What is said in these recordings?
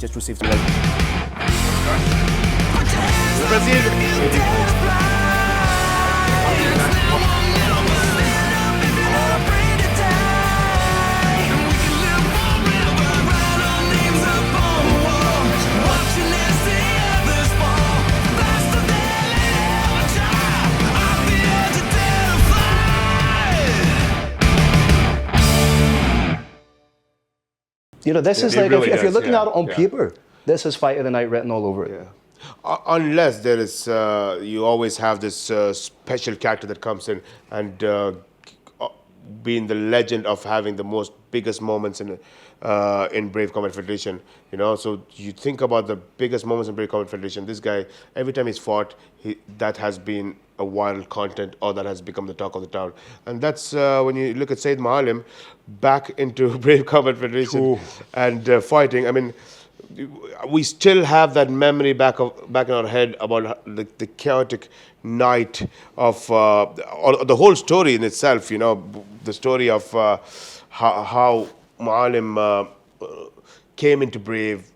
just received. You know, this is like, really if you're looking at it on paper, this is Fight of the Night written all over it. Yeah. Unless there is, you always have this special character that comes in and being the legend of having the most biggest moments in Brave Combat Federation. You know, so you think about the biggest moments in Brave Combat Federation. This guy, every time he's fought, that has been a viral content or that has become the talk of the town. And that's when you look at Said Maalim back into Brave Combat Federation and fighting. I mean, we still have that memory back in our head about the chaotic night of or the whole story in itself. You know, the story of how Maalim came into Brave,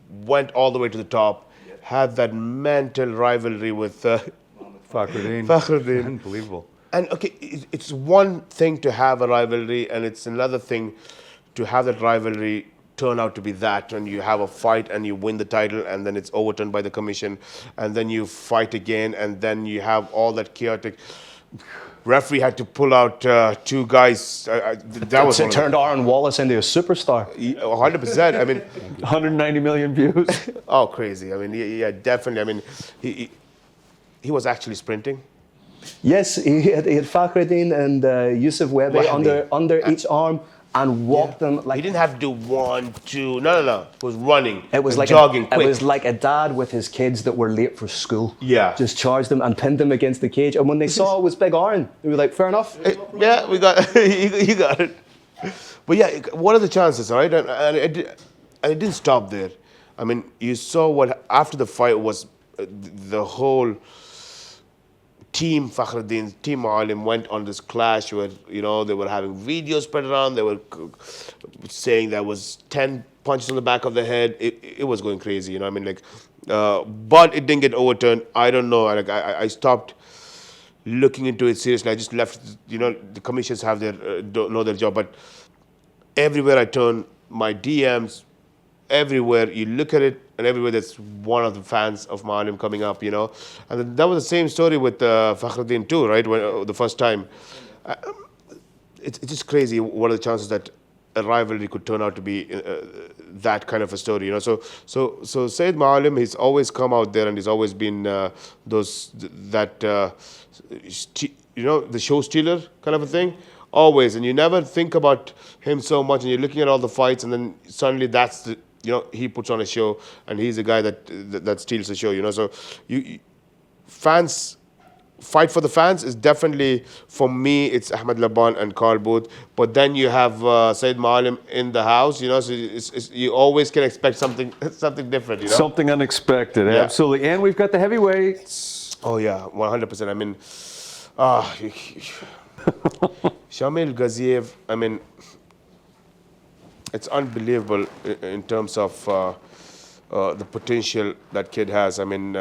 went all the way to the top, had that mental rivalry with Fakhruddin. Unbelievable. And okay, it's one thing to have a rivalry, and it's another thing to have that rivalry turn out to be that, and you have a fight and you win the title, and then it's overturned by the commission, and then you fight again, and then you have all that chaotic. Referee had to pull out two guys. That was it turned Aaron Wallace into a superstar. 100%. I mean, 190 million views. Oh, crazy! I mean, yeah, definitely. I mean, he was actually sprinting. Yes, he had Fakhruddin and Yusuf Webe under each arm and walked them like... He didn't have to do 1, 2, no. He was running, it was like jogging quick. It was like a dad with his kids that were late for school. Yeah. Just charged them and pinned them against the cage. And when they saw it was Big Aaron, they were like, fair enough. Yeah, we got you got it. But yeah, what are the chances, all right? And it didn't stop there. I mean, you saw what, after the fight was the whole... Team Fakhruddin, Team Maalim went on this clash where, you know, they were having videos spread around. They were saying there was 10 punches on the back of the head. It was going crazy, you know. I mean, like, but it didn't get overturned. I don't know. Like, I stopped looking into it seriously. I just left. You know, the commissions have their don't know their job. But everywhere I turn, my DMs, everywhere you look at it, and everywhere there's one of the fans of Maalim coming up, you know. And that was the same story with Fakhruddin too, right? When the first time. It's just crazy. What are the chances that a rivalry could turn out to be that kind of a story, you know? So Said Maalim, he's always come out there and he's always been you know, the show stealer kind of a thing. Always, and you never think about him so much, and you're looking at all the fights, and then suddenly that's the, you know, he puts on a show, and he's the guy that steals the show, you know. So fans, fight for the fans is definitely, for me, it's Ahmed Laban and Carl Booth. But then you have Said Maalim in the house, you know. So you always can expect something different, you know. Something unexpected, absolutely. And we've got the heavyweights. Oh yeah, 100%. I mean, Shamil Gaziev, I mean, it's unbelievable in terms of the potential that kid has. I mean,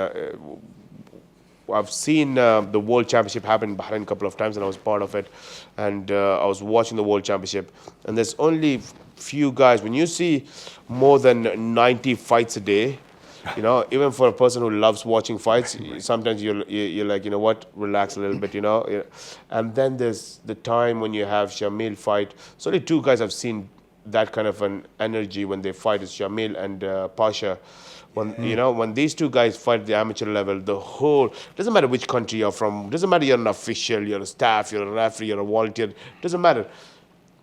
I've seen the World Championship happen in Bahrain a couple of times, and I was part of it. And I was watching the World Championship, and there's only few guys. When you see more than 90 fights a day, you know, even for a person who loves watching fights, sometimes you're like, you know what, relax a little bit, you know. And then there's the time when you have Shamil fight. So only two guys I've seen that kind of an energy when they fight is Shamil and Pasha. When you know, when these two guys fight at the amateur level, the whole, doesn't matter which country you're from, doesn't matter you're an official, you're a staff, you're a referee, you're a volunteer, doesn't matter.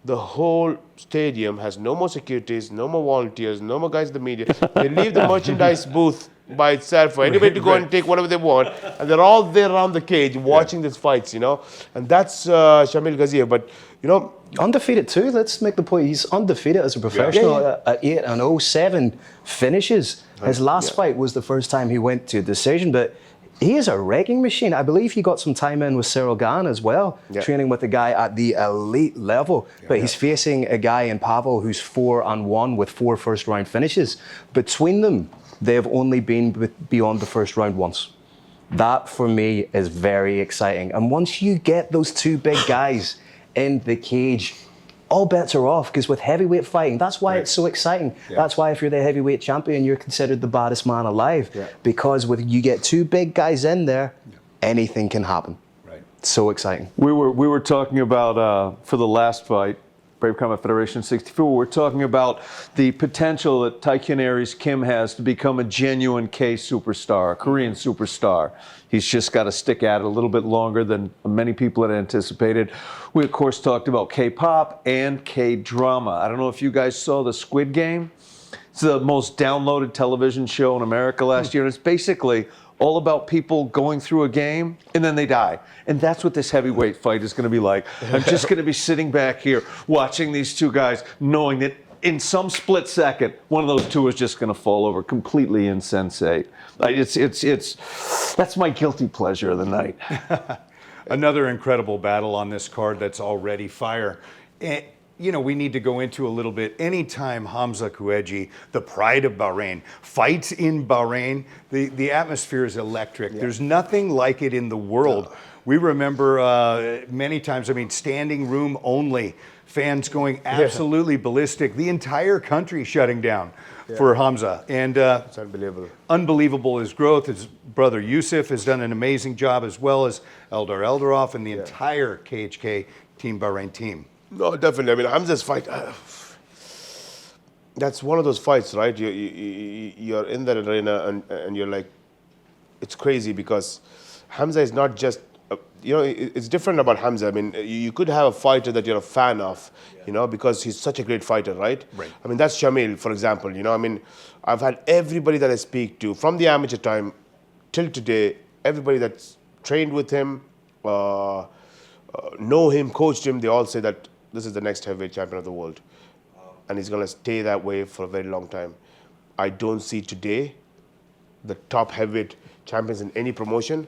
The whole stadium has no more securities, no more volunteers, no more guys in the media. They leave the merchandise booth by itself for anybody to go and take whatever they want, and they're all there around the cage watching these fights, you know. And that's Shamil Gaziev. But you know, undefeated too. Let's make the point. He's undefeated as a professional at 8-0, 7 finishes. His last fight was the first time he went to a decision, but he is a wrecking machine. I believe he got some time in with Cyril Gane as well, training with a guy at the elite level. But he's facing a guy in Pavel who's 4-1 with 4 first-round finishes. Between them, they have only been beyond the first round once. That, for me, is very exciting. And once you get those two big guys in the cage, all bets are off, because with heavyweight fighting, that's why it's so exciting. That's why if you're the heavyweight champion, you're considered the baddest man alive. Because with you get two big guys in there, anything can happen. So exciting. We were talking about, for the last fight, Brave Combat Federation 64, we're talking about the potential that Taekyon Aries Kim has to become a genuine K superstar, a Korean superstar. He's just got to stick at it a little bit longer than many people had anticipated. We, of course, talked about K-pop and K-drama. I don't know if you guys saw the Squid Game. It's the most downloaded television show in America last year, and it's basically all about people going through a game and then they die. And that's what this heavyweight fight is going to be like. I'm just going to be sitting back here watching these two guys, knowing that in some split second, one of those two is just going to fall over. Completely insensate. That's my guilty pleasure of the night. Another incredible battle on this card that's already fire. You know, we need to go into a little bit. Anytime Hamza Kuaji, the pride of Bahrain, fights in Bahrain, the atmosphere is electric. There's nothing like it in the world. We remember many times, I mean, standing room only, fans going absolutely ballistic, the entire country shutting down for Hamza. And it's unbelievable. Unbelievable his growth. His brother Yusuf has done an amazing job, as well as Eldar Eldarov and the entire KHK Team Bahrain team. No, definitely. I mean, Hamza's fight, that's one of those fights, right? You're in that arena and you're like, it's crazy because Hamza is not just, you know, it's different about Hamza. I mean, you could have a fighter that you're a fan of, you know, because he's such a great fighter, right? I mean, that's Shamil, for example, you know. I mean, I've had everybody that I speak to, from the amateur time till today, everybody that's trained with him, know him, coached him, they all say that this is the next heavyweight champion of the world. And he's going to stay that way for a very long time. I don't see today the top heavyweight champions in any promotion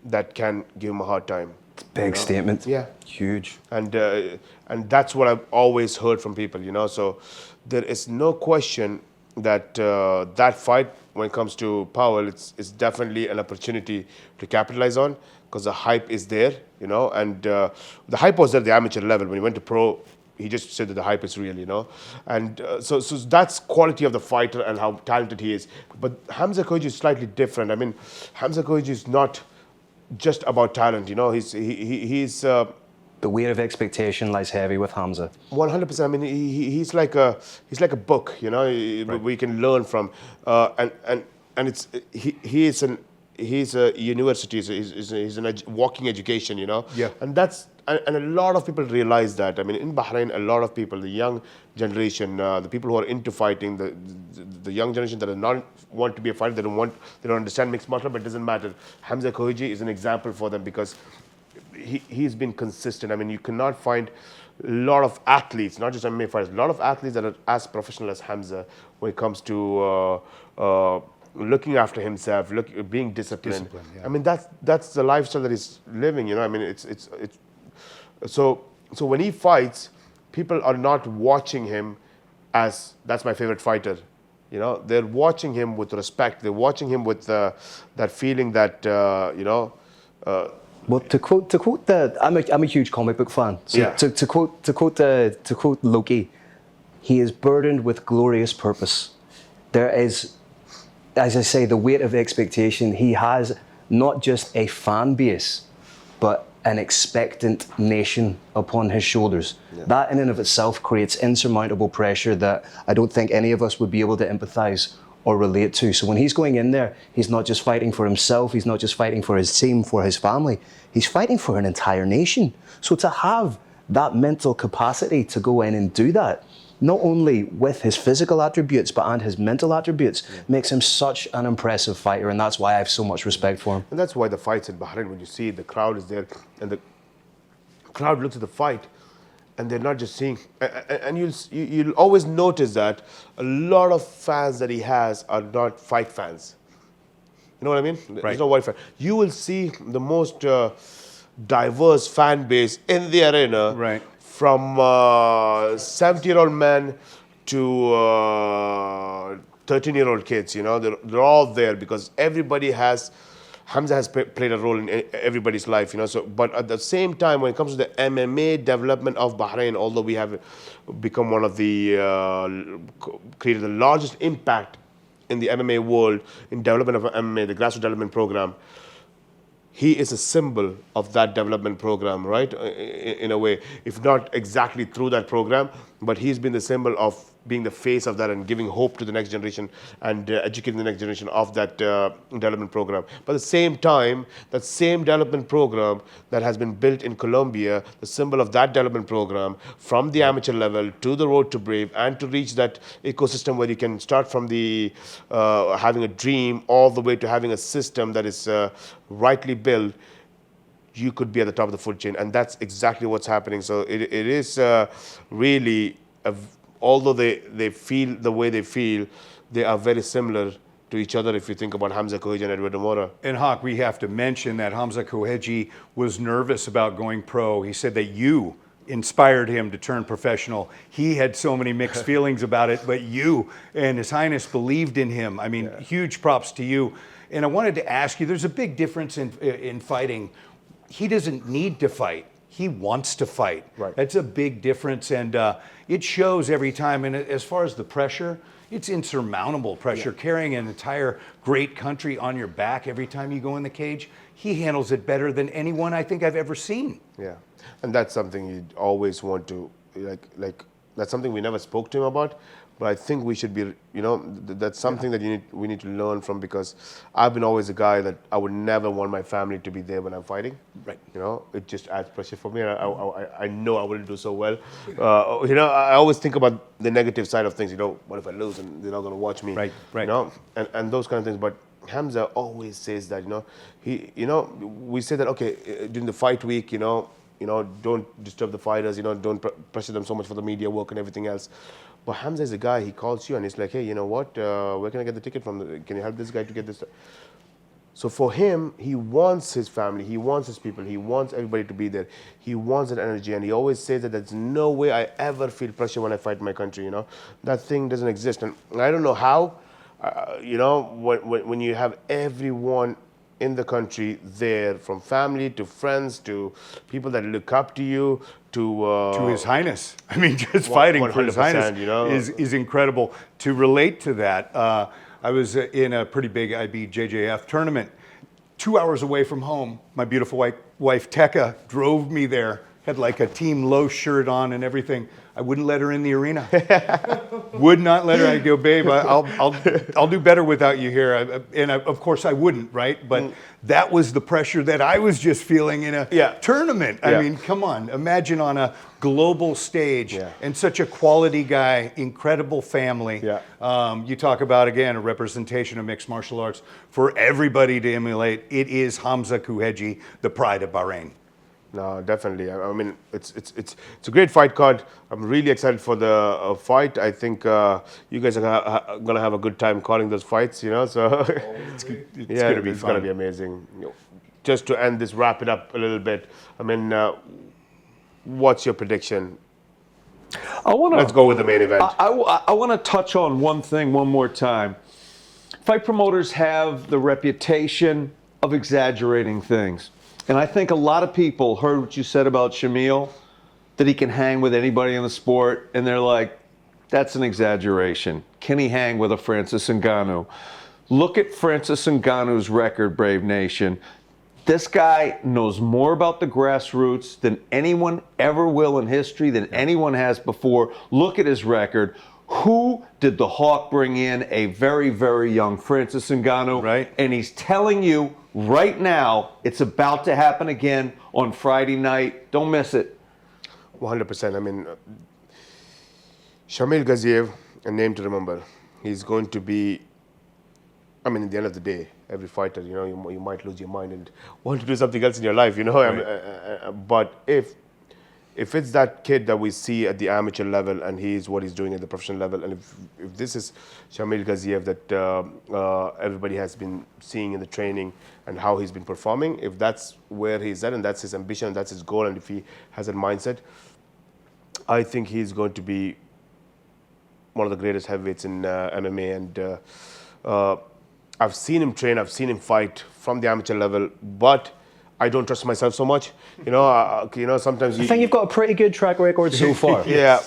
that can give him a hard time. Big statement. Yeah. Huge. And that's what I've always heard from people, you know. So there is no question that that fight, when it comes to Powell, it's definitely an opportunity to capitalize on, because the hype is there, you know. And the hype was at the amateur level. When he went to pro, he just said that the hype is real, you know. And so that's quality of the fighter and how talented he is. But Hamza Kuaji is slightly different. I mean, Hamza Kuaji is not just about talent, you know. He's the weight of expectation lies heavy with Hamza. 100%. I mean, he's like a book, you know. We can learn from, and it's he's a university. He's a walking education, you know. Yeah. And a lot of people realize that. I mean, in Bahrain, a lot of people, the young generation, the people who are into fighting, the young generation that do not want to be a fighter, they don't understand mixed martial art, but it doesn't matter. Hamza Kuaji is an example for them, because he's been consistent. I mean, you cannot find a lot of athletes, not just MMA fighters, a lot of athletes that are as professional as Hamza when it comes to looking after himself, being disciplined. I mean, that's the lifestyle that he's living, you know. I mean, so when he fights, people are not watching him as, that's my favorite fighter. You know, they're watching him with respect. They're watching him with that feeling that, you know. Well, to quote I'm a huge comic book fan. So to quote Loki, he is burdened with glorious purpose. There is, as I say, the weight of expectation. He has not just a fan base, but an expectant nation upon his shoulders. That in and of itself creates insurmountable pressure that I don't think any of us would be able to empathize or relate to. So when he's going in there, he's not just fighting for himself, he's not just fighting for his team, for his family, he's fighting for an entire nation. So to have that mental capacity to go in and do that, not only with his physical attributes, but and his mental attributes, makes him such an impressive fighter, and that's why I have so much respect for him. And that's why the fights in Bahrain, when you see the crowd is there, and the crowd looks at the fight, and they're not just seeing, and you'll always notice that a lot of fans that he has are not fight fans. You know what I mean? Right. There's no white fan. You will see the most diverse fan base in the arena, Right. from 70-year-old men to 13-year-old kids. You know, they're all there because everybody has. Hamza has played a role in everybody's life, you know. So, but at the same time, when it comes to the MMA development of Bahrain, although we have become one of the created the largest impact in the MMA world in development of MMA, the grassroots development program, he is a symbol of that development program, right? In a way, if not exactly through that program, but he's been the symbol of being the face of that and giving hope to the next generation and educating the next generation of that development program. But at the same time, that same development program that has been built in Colombia, the symbol of that development program from the amateur level to the road to brave and to reach that ecosystem where you can start from the having a dream all the way to having a system that is rightly built, you could be at the top of the food chain. And that's exactly what's happening. So it is really, although they feel the way they feel, they are very similar to each other if you think about Hamza Kuaji and Edward Mora. And Hawk, we have to mention that Hamza Kuaji was nervous about going pro. He said that you inspired him to turn professional. He had so many mixed feelings about it, but you and His Highness believed in him. I mean, huge props to you. And I wanted to ask you, there's a big difference in fighting. He doesn't need to fight. He wants to fight. Right. That's a big difference, and it shows every time. And as far as the pressure, it's insurmountable pressure. Carrying an entire great country on your back every time you go in the cage, he handles it better than anyone I think I've ever seen. Yeah, and that's something you always want to, like that's something we never spoke to him about, but I think we should be, you know, that's something that we need to learn from, because I've been always a guy that I would never want my family to be there when I'm fighting. Right. You know, it just adds pressure for me. I know I wouldn't do so well. You know, I always think about the negative side of things. You know, what if I lose and they're not going to watch me? Right, right. You know, and those kind of things. But Hamza always says that, we say that, okay, during the fight week, don't disturb the fighters, don't pressure them so much for the media work and everything else. But Hamza is a guy, he calls you and he's like, hey, you know what, where can I get the ticket from? Can you help this guy to get this? So for him, he wants his family, he wants his people, he wants everybody to be there. He wants that energy, and he always says that there's no way I ever feel pressure when I fight my country, That thing doesn't exist. And I don't know how, when you have everyone in the country there, from family to friends to people that look up to you to His Highness. I mean, just fighting for His Highness is incredible. To relate to that, I was in a pretty big IBJJF tournament, 2 hours away from home. My beautiful wife Tekka drove me there, had like a Team Low shirt on and everything. I wouldn't let her in the arena. Would not let her. I'd go, babe, I'll do better without you here. Of course I wouldn't, right? But that was the pressure that I was just feeling in a tournament. I mean, come on. Imagine on a global stage and such a quality guy, incredible family. You talk about, again, a representation of mixed martial arts for everybody to emulate. It is Hamza Kuaji, the pride of Bahrain. No, definitely. I mean, it's a great fight card. I'm really excited for the fight. I think you guys are gonna have a good time calling those fights, So It's gonna be fun. It's gonna be amazing. Just to end this, wrap it up a little bit. I mean, what's your prediction? Let's go with the main event. I want to touch on one thing one more time. Fight promoters have the reputation of exaggerating things. And I think a lot of people heard what you said about Shamil, that he can hang with anybody in the sport, and they're like, that's an exaggeration. Can he hang with a Francis Ngannou? Look at Francis Ngannou's record, Brave Nation. This guy knows more about the grassroots than anyone ever will in history, than anyone has before. Look at his record. Who did the Hawk bring in? A very, very young Francis Ngannou. Right. And he's telling you right now, it's about to happen again on Friday night. Don't miss it. 100%. I mean, Shamil Gaziev, a name to remember. He's going to be, I mean, at the end of the day, every fighter, you might lose your mind and want to do something else in your life, Right. But if if it's that kid that we see at the amateur level and he's what he's doing at the professional level, and if this is Shamil Gaziev that everybody has been seeing in the training and how he's been performing, if that's where he's at and that's his ambition, that's his goal, and if he has that mindset, I think he's going to be one of the greatest heavyweights in MMA. And I've seen him train, I've seen him fight from the amateur level, but I don't trust myself so much. Sometimes I think you've got a pretty good track record so far. Yeah,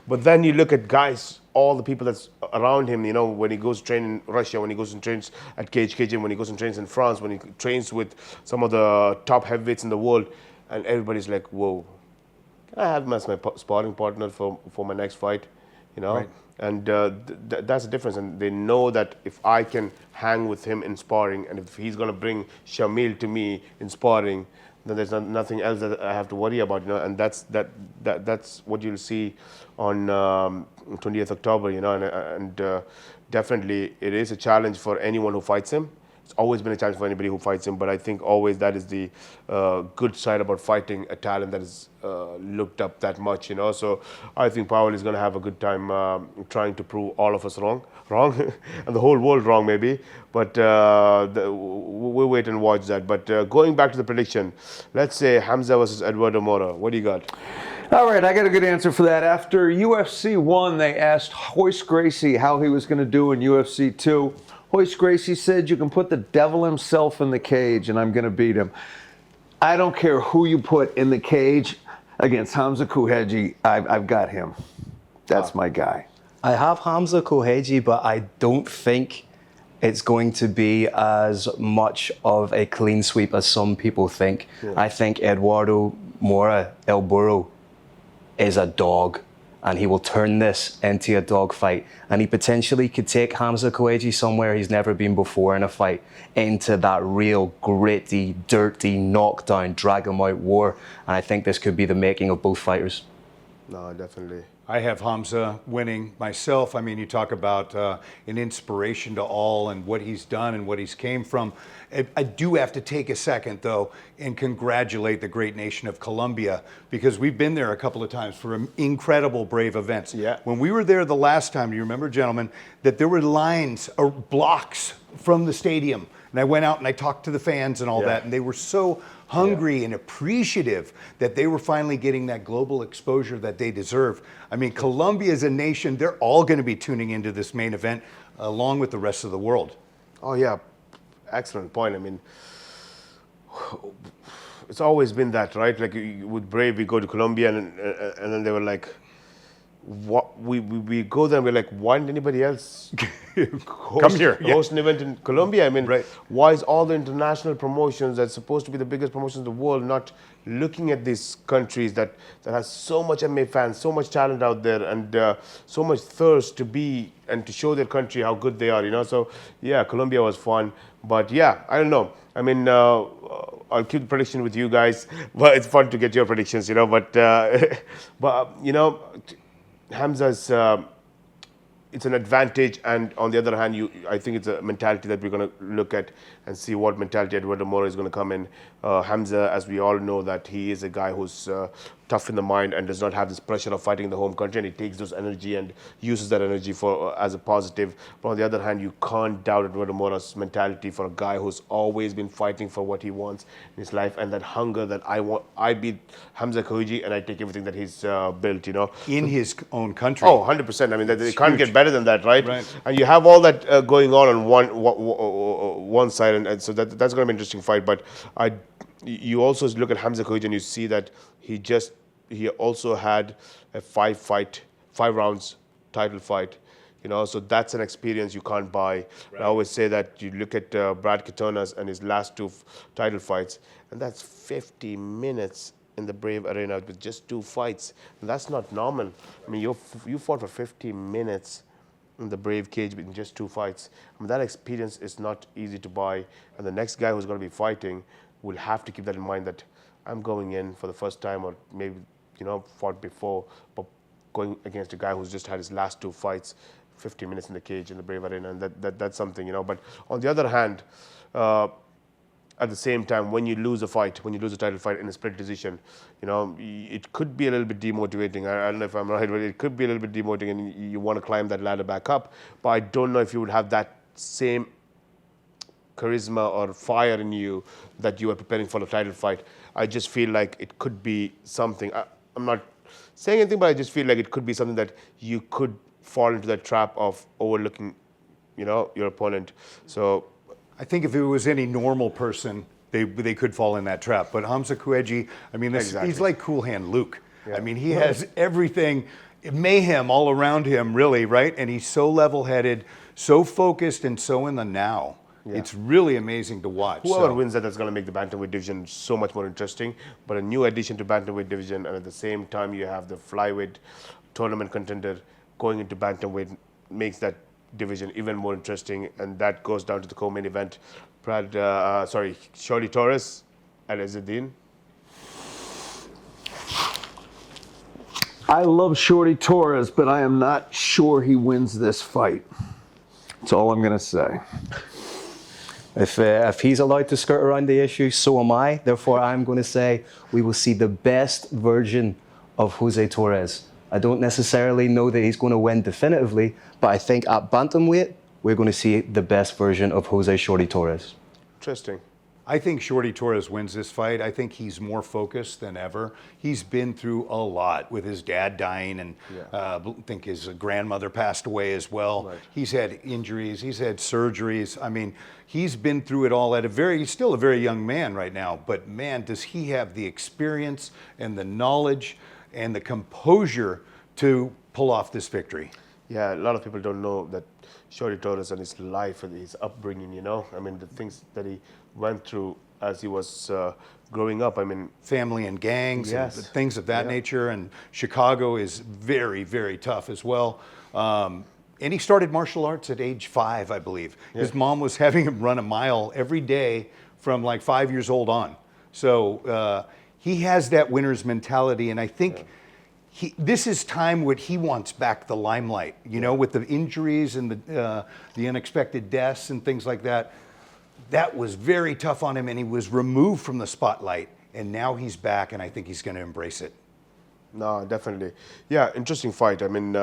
but then you look at guys, all the people that's around him, when he goes to train in Russia, when he goes and trains at Cage Kitchen, when he goes and trains in France, when he trains with some of the top heavyweights in the world, and everybody's like, whoa, can I have him as my sparring partner for my next fight? Right. And that's the difference. And they know that if I can hang with him in sparring, and if he's going to bring Shamil to me in sparring, then there's nothing else that I have to worry about. And that's what you'll see on 20th October. And definitely it is a challenge for anyone who fights him. It's always been a challenge for anybody who fights him, but I think always that is the good side about fighting a talent that is looked up that much, So I think Powell is going to have a good time trying to prove all of us wrong, and the whole world wrong maybe. But we'll wait and watch that. But going back to the prediction, let's say Hamza versus Eduardo Mora. What do you got? All right, I got a good answer for that. After UFC 1, they asked Royce Gracie how he was going to do in UFC 2. Royce Gracie said, you can put the devil himself in the cage and I'm going to beat him. I don't care who you put in the cage against Hamza Kuaji, I've got him. That's my guy. I have Hamza Kuaji, but I don't think it's going to be as much of a clean sweep as some people think. Yeah. I think Eduardo Mora, El Burro, is a dog, and he will turn this into a dog fight. And he potentially could take Hamza Kuaji somewhere he's never been before in a fight, into that real gritty, dirty, knockdown, drag him out war. And I think this could be the making of both fighters. No, definitely. I have Hamza winning myself. I mean, you talk about an inspiration to all and what he's done and what he's came from. I do have to take a second, though, and congratulate the great nation of Colombia, because we've been there a couple of times for incredible, brave events. Yeah. When we were there the last time, do you remember, gentlemen, that there were lines or blocks from the stadium? And I went out and I talked to the fans and all that, and they were so hungry and appreciative that they were finally getting that global exposure that they deserve. I mean, Colombia is a nation, they're all going to be tuning into this main event along with the rest of the world. Oh, yeah. Excellent point. I mean, it's always been that, right? Like with Brave, we go to Colombia and then they were like, what we go there and we're like, why didn't anybody else come here, host an event in Colombia? I mean, right. Why is all the international promotions that's supposed to be the biggest promotions in the world not looking at these countries that has so much MMA fans, so much talent out there, and so much thirst to be and to show their country how good they are, So yeah, Colombia was fun, but yeah, I don't know. I mean, I'll keep the prediction with you guys, but it's fun to get your predictions, but Hamza's, it's an advantage, and on the other hand, I think it's a mentality that we're going to look at and see what mentality Eduardo Mora is going to come in. Hamza, as we all know, that he is a guy who's tough in the mind and does not have this pressure of fighting in the home country, and he takes those energy and uses that energy for as a positive. But on the other hand, you can't doubt Eduardo Mora's mentality for a guy who's always been fighting for what he wants in his life, and that hunger that I beat Hamza Kuaji and I take everything that he's built, In his own country. Oh, 100%. I mean, they can't get better than that, right? Right. And you have all that going on one side, and so that's going to be an interesting fight. But you also look at Hamza Kuaji and you see that he also had a 5 rounds title fight, so that's an experience you can't buy. Right. I always say that you look at Brad Katona's and his last 2 title fights, and that's 50 minutes in the Brave Arena with just 2 fights, and that's not normal. I mean, you fought for 50 minutes in the Brave cage in just 2 fights. I mean, that experience is not easy to buy, and the next guy who's going to be fighting will have to keep that in mind, that I'm going in for the first time, or maybe fought before, but going against a guy who's just had his last 2 fights, 50 minutes in the cage in the Brave Arena, and that's something, But on the other hand, at the same time, when you lose a fight, when you lose a title fight in a split decision, you know, it could be a little bit demotivating. I don't know if I'm right, but it could be a little bit demotivating, and you want to climb that ladder back up. But I don't know if you would have that same charisma or fire in you that you are preparing for the title fight. I just feel like it could be something. I'm not saying anything, but I just feel like it could be something that you could fall into that trap of overlooking, you know, your opponent. So I think if it was any normal person, they could fall in that trap. But Hamza Kuaji, I mean, he's like Cool Hand Luke. Yeah. I mean, he has everything, mayhem all around him, really, right? And he's so level-headed, so focused, and so in the now. Yeah. It's really amazing to watch. Whoever wins that's going to make the bantamweight division so much more interesting. But a new addition to bantamweight division, and at the same time you have the flyweight tournament contender going into bantamweight, makes that division even more interesting. And that goes down to the co-main event. Shorty Torres and Izzeddin. I love Shorty Torres, but I am not sure he wins this fight. That's all I'm going to say. If he's allowed to skirt around the issue, so am I. Therefore, I'm going to say we will see the best version of Jose Torres. I don't necessarily know that he's going to win definitively, but I think at bantamweight, we're going to see the best version of Jose Shorty Torres. Interesting. I think Shorty Torres wins this fight. I think he's more focused than ever. He's been through a lot with his dad dying, and I think his grandmother passed away as well. Right. He's had injuries. He's had surgeries. I mean, he's been through it all he's still a very young man right now, but man, does he have the experience and the knowledge and the composure to pull off this victory. Yeah, a lot of people don't know that Shorty Torres and his life and his upbringing, you know. I mean, the things that he went through as he was growing up. I mean, family and gangs and things of that nature. And Chicago is very, very tough as well. And he started martial arts at age 5, I believe. Yeah. His mom was having him run a mile every day from like 5 years old on. So he has that winner's mentality, and I think this is time when he wants back the limelight, you know, with the injuries and the unexpected deaths and things like that. That was very tough on him, and he was removed from the spotlight, and now he's back, and I think he's going to embrace it. No, definitely. Yeah, interesting fight. I mean,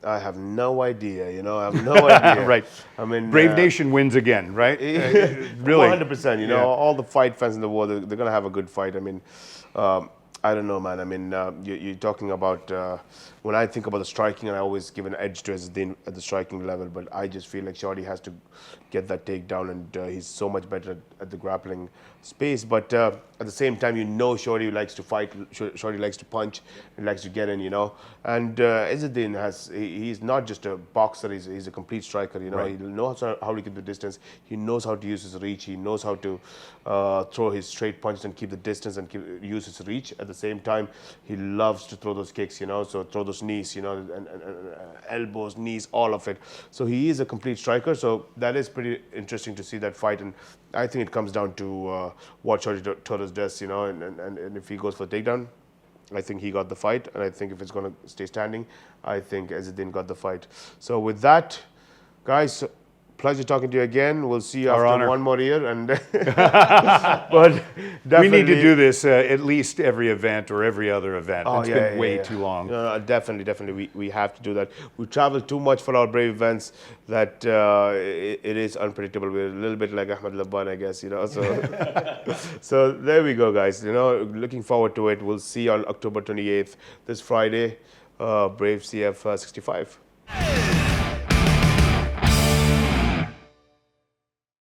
I have no idea, you know, I have no idea. Right. I mean, Brave Nation wins again, right? Really. 100%, you know, all the fight fans in the world, they're going to have a good fight. I mean, I don't know, man. I mean, you're talking about, when I think about the striking, and I always give an edge to Izzeddin at the striking level, but I just feel like Shorty has to get that takedown, and he's so much better at the grappling space. But at the same time, you know, Shorty likes to fight, Shorty likes to punch, he likes to get in, you know. And Izzeddin he's not just a boxer, he's a complete striker, you know. Right. He knows how to keep the distance, he knows how to use his reach, he knows how to throw his straight punches and keep the distance and use his reach. At the same time, he loves to throw those kicks, you know, so throw those knees, you know, and elbows, knees, all of it. So he is a complete striker, so that is pretty interesting to see that fight. And I think it comes down to what Shorty Torres does, you know, and if he goes for a takedown, I think he got the fight, and I think if it's going to stay standing, I think Izzeddin got the fight. So with that, guys, pleasure talking to you again. We'll see you after one more year. And but we need to do this at least every event or every other event. It's been way too long. Definitely. We have to do that. We travel too much for our brave events that it is unpredictable. We're a little bit like Ahmed Laban, I guess, you know. So, so there we go, guys. You know, looking forward to it. We'll see you on October 28th, this Friday, Brave CF 65.